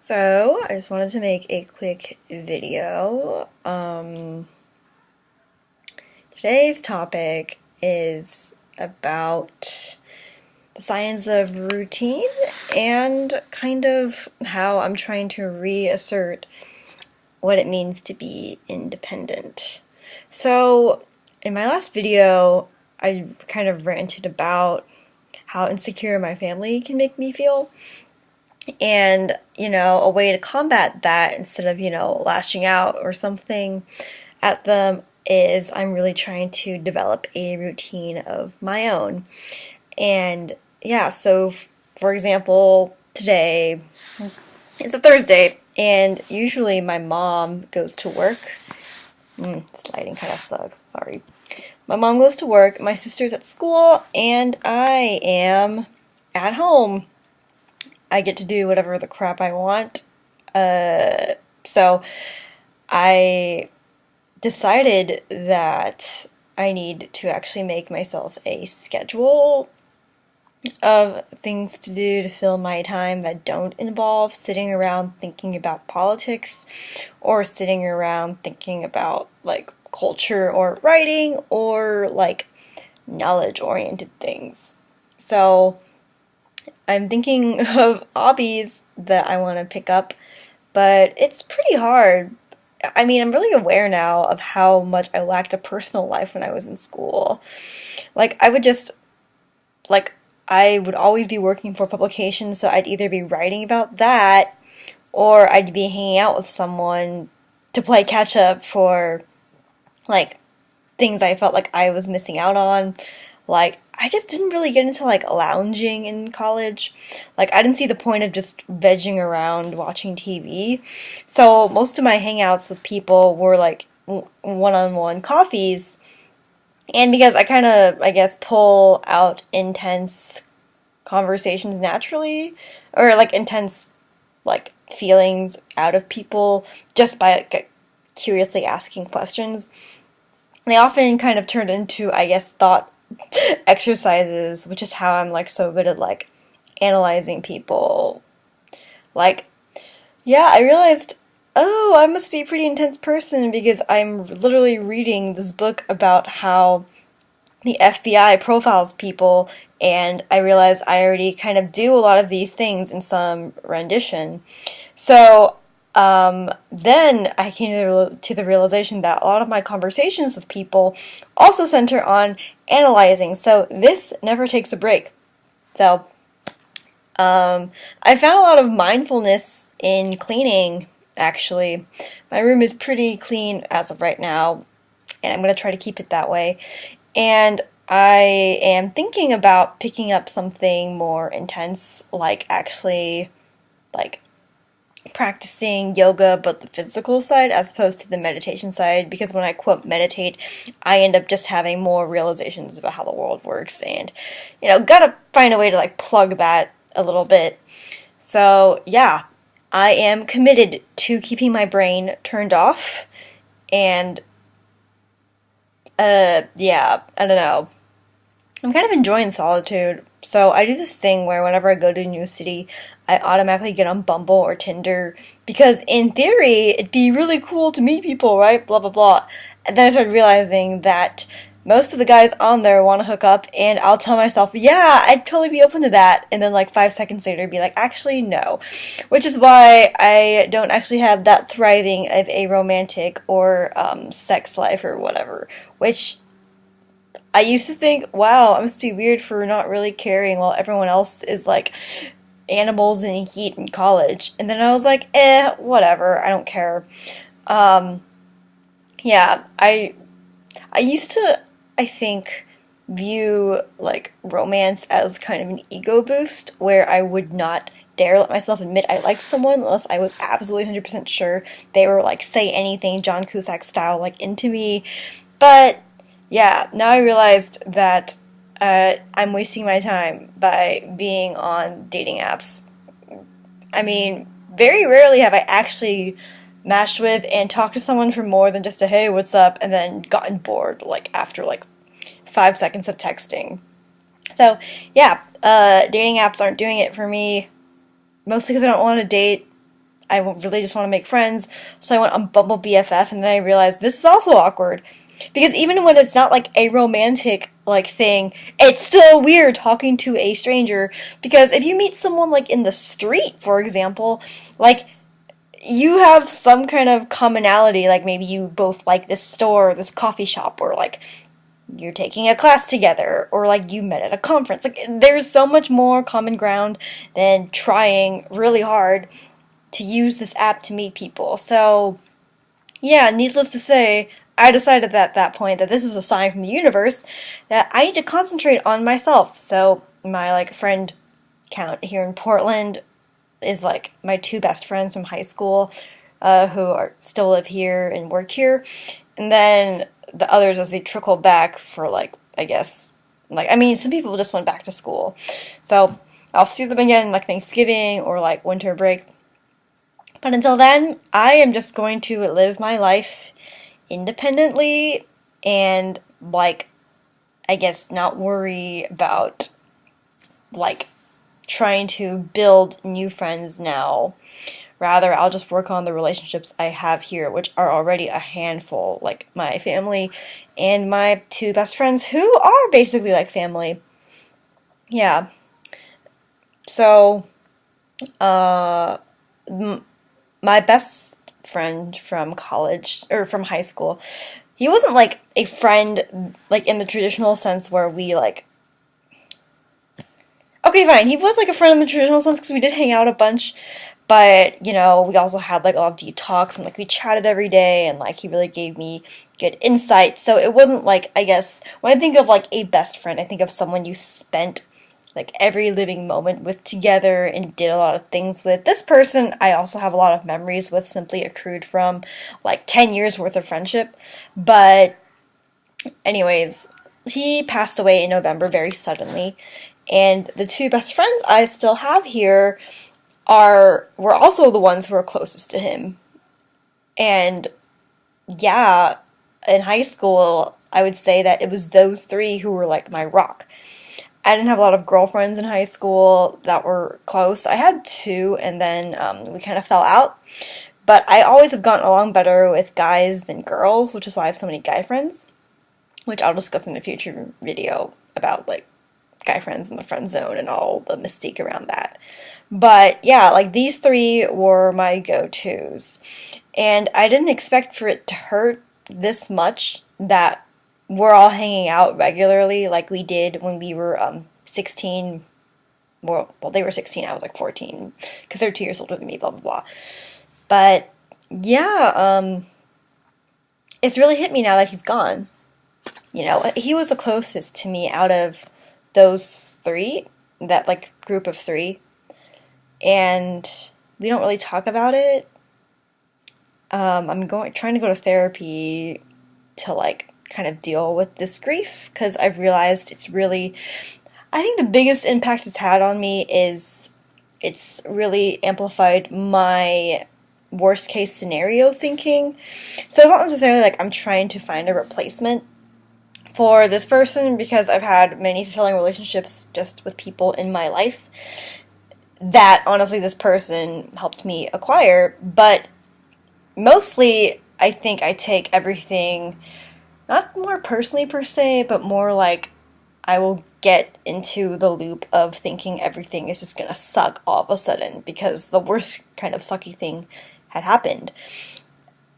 So, I just wanted to make a quick video. Today's topic is about the science of routine and kind of how I'm trying to reassert what it means to be independent. So, in my last video, I kind of ranted about how insecure my family can make me feel. And, a way to combat that instead of, lashing out or something at them is I'm really trying to develop a routine of my own. And yeah, so for example, today it's a Thursday, and usually my mom goes to work. This lighting kind of sucks, sorry. My mom goes to work, my sister's at school, and I am at home. I get to do whatever the crap I want. So I decided that I need to actually make myself a schedule of things to do to fill my time that don't involve sitting around thinking about politics or sitting around thinking about like culture or writing or like knowledge-oriented things. So I'm thinking of hobbies that I want to pick up, but it's pretty hard. I mean, I'm really aware now of how much I lacked a personal life when I was in school. Like, I would always be working for publications, so I'd either be writing about that or I'd be hanging out with someone to play catch up for, like, things I felt like I was missing out on. Like, I just didn't really get into, like, lounging in college. Like, I didn't see the point of just vegging around watching TV. So, most of my hangouts with people were, like, one-on-one coffees. And because I kind of, I guess, pull out intense conversations naturally, or, like, intense, like, feelings out of people just by, like, curiously asking questions, they often kind of turned into, I guess, thought exercises, which is how I'm like so good at like analyzing people. Like, yeah, I realized, oh, I must be a pretty intense person because I'm literally reading this book about how the FBI profiles people, and I realized I already kind of do a lot of these things in some rendition. So then I came to the realization that a lot of my conversations with people also center on analyzing, so this never takes a break. So, I found a lot of mindfulness in cleaning, actually. My room is pretty clean as of right now, and I'm going to try to keep it that way. And I am thinking about picking up something more intense, like actually, like, practicing yoga but the physical side as opposed to the meditation side, because when I quote meditate, I end up just having more realizations about how the world works, and gotta find a way to like plug that a little bit. So yeah, I am committed to keeping my brain turned off, and yeah, I don't know. I'm kind of enjoying solitude. So I do this thing where whenever I go to a new city, I automatically get on Bumble or Tinder, because in theory, it'd be really cool to meet people, right? Blah, blah, blah. And then I started realizing that most of the guys on there want to hook up, and I'll tell myself, yeah, I'd totally be open to that. And then like 5 seconds later, be like, actually, no. Which is why I don't actually have that thriving of a romantic or sex life or whatever. Which I used to think, wow, I must be weird for not really caring while everyone else is like animals in heat in college. And then I was like, whatever, I don't care. Yeah, I used to, I think, view like romance as kind of an ego boost, where I would not dare let myself admit I liked someone unless I was absolutely 100% sure they were like say anything John Cusack style like into me. But yeah, now I realized that I'm wasting my time by being on dating apps. I mean, very rarely have I actually matched with and talked to someone for more than just a hey, what's up, and then gotten bored like after like 5 seconds of texting. So yeah, dating apps aren't doing it for me, mostly because I don't want to date I really just want to make friends. So I went on Bumble BFF, and then I realized this is also awkward. Because even when it's not like a romantic like thing, it's still weird talking to a stranger. Because if you meet someone like in the street, for example, like you have some kind of commonality, like maybe you both like this store or this coffee shop, or like you're taking a class together, or like you met at a conference. Like there's so much more common ground than trying really hard to use this app to meet people. So yeah, needless to say, I decided at that point that this is a sign from the universe that I need to concentrate on myself. So my like friend count here in Portland is like my two best friends from high school, who are still live here and work here, and then the others as they trickle back for like, I guess, like, I mean, some people just went back to school, so I'll see them again like Thanksgiving or like winter break. But until then, I am just going to live my life independently and like, I guess, not worry about like trying to build new friends now. Rather, I'll just work on the relationships I have here, which are already a handful, like my family and my two best friends, who are basically like family. Yeah. So, my best friend from college, or from high school, he wasn't like a friend, like in the traditional sense where we like, okay, fine. He was like a friend in the traditional sense because we did hang out a bunch, but you know, we also had like a lot of deep talks and like we chatted every day, and like he really gave me good insight. So it wasn't like, I guess when I think of like a best friend, I think of someone you spent like every living moment with together and did a lot of things with. This person I also have a lot of memories with, simply accrued from like 10 years worth of friendship. But anyways, he passed away in November very suddenly. And the two best friends I still have here were also the ones who are closest to him. And yeah, in high school, I would say that it was those three who were like my rock. I didn't have a lot of girlfriends in high school that were close. I had two, and then we kind of fell out. But I always have gotten along better with guys than girls, which is why I have so many guy friends, which I'll discuss in a future video about like guy friends in the friend zone and all the mystique around that. But yeah, like these three were my go-tos. And I didn't expect for it to hurt this much that we're all hanging out regularly like we did when we were 16. Well, they were 16, I was like 14, because they're 2 years older than me, blah, blah, blah. But yeah, it's really hit me now that he's gone. You know, he was the closest to me out of those three, that like group of three, and we don't really talk about it. I'm trying to go to therapy to like kind of deal with this grief, because I've realized it's really, I think the biggest impact it's had on me is it's really amplified my worst case scenario thinking. So it's not necessarily like I'm trying to find a replacement for this person, because I've had many fulfilling relationships just with people in my life that honestly this person helped me acquire. But mostly I think I take everything not more personally per se, but more like I will get into the loop of thinking everything is just gonna suck all of a sudden because the worst kind of sucky thing had happened.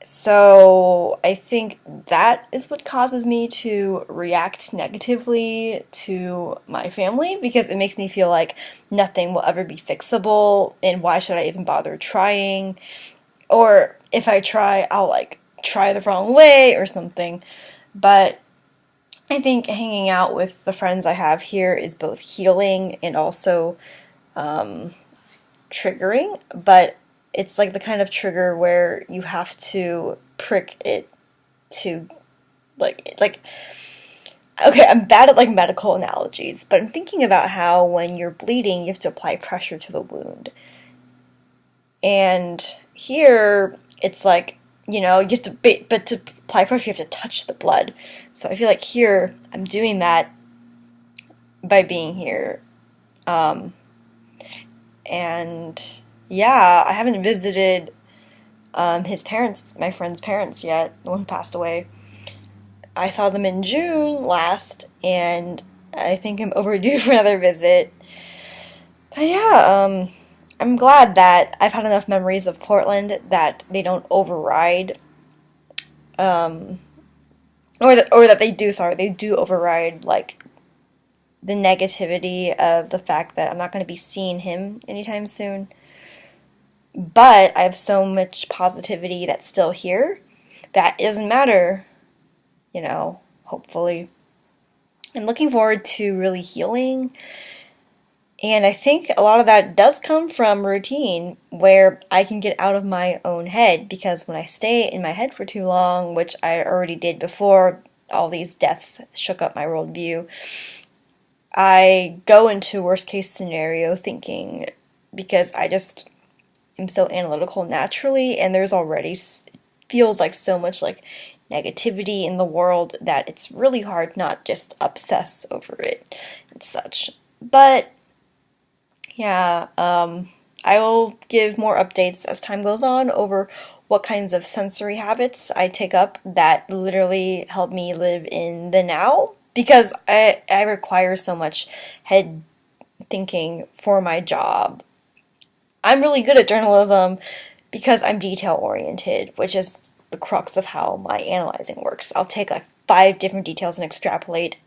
So I think that is what causes me to react negatively to my family, because it makes me feel like nothing will ever be fixable, and why should I even bother trying? Or if I try, I'll like try the wrong way or something. But I think hanging out with the friends I have here is both healing and also triggering, but it's like the kind of trigger where you have to prick it to like okay, I'm bad at like medical analogies, but I'm thinking about how when you're bleeding, you have to apply pressure to the wound. And here it's like, you know, you have to, but to apply pressure, you have to touch the blood. So I feel like here I'm doing that by being here. And Yeah, I haven't visited his parents, my friend's parents yet, the one who passed away. I saw them in June last, and I think I'm overdue for another visit. But yeah, I'm glad that I've had enough memories of Portland that they don't override, um, or that they do. Sorry, they do override like the negativity of the fact that I'm not going to be seeing him anytime soon. But I have so much positivity that's still here that it doesn't matter, hopefully. I'm looking forward to really healing. And I think a lot of that does come from routine where I can get out of my own head because when I stay in my head for too long, which I already did before all these deaths shook up my worldview, I go into worst case scenario thinking because I just am so analytical naturally, and there's already feels like so much like negativity in the world that it's really hard not just obsess over it and such. But yeah, I will give more updates as time goes on over what kinds of sensory habits I take up that literally help me live in the now because I require so much head thinking for my job. I'm really good at journalism because I'm detail oriented, which is the crux of how my analyzing works. I'll take like 5 different details and extrapolate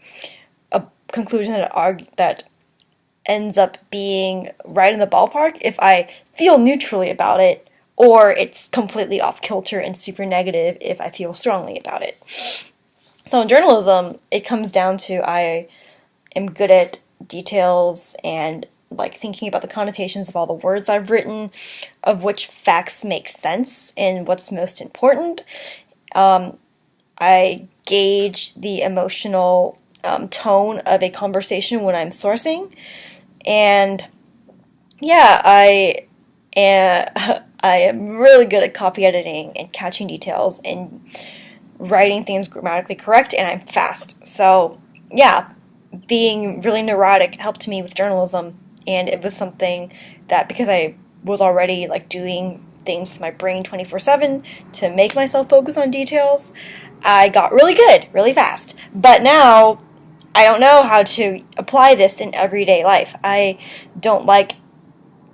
a conclusion that ends up being right in the ballpark if I feel neutrally about it, or it's completely off kilter and super negative if I feel strongly about it. So in journalism, it comes down to I am good at details and like thinking about the connotations of all the words I've written, of which facts make sense and what's most important. I gauge the emotional tone of a conversation when I'm sourcing, and yeah, am, I am really good at copy editing and catching details and writing things grammatically correct, and I'm fast. So yeah, being really neurotic helped me with journalism, and it was something that because I was already like doing things with my brain 24/7 to make myself focus on details, I got really good really fast. But now I don't know how to apply this in everyday life. I don't like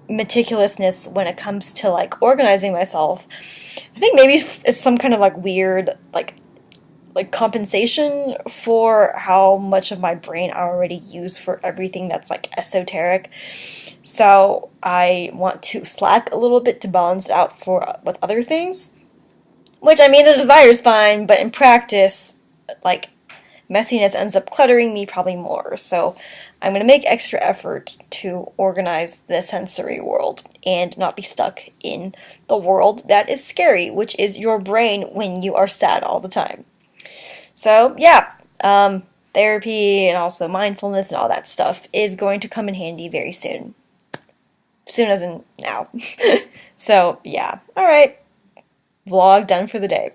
meticulousness when it comes to like organizing myself. I think maybe it's some kind of like weird like compensation for how much of my brain I already use for everything that's like esoteric. So I want to slack a little bit to balance it out for with other things. Which I mean the desire is fine, but in practice, like messiness ends up cluttering me probably more. So I'm going to make extra effort to organize the sensory world and not be stuck in the world that is scary, which is your brain when you are sad all the time. So yeah, therapy and also mindfulness and all that stuff is going to come in handy very soon. Soon as in now. So yeah, all right, vlog done for the day.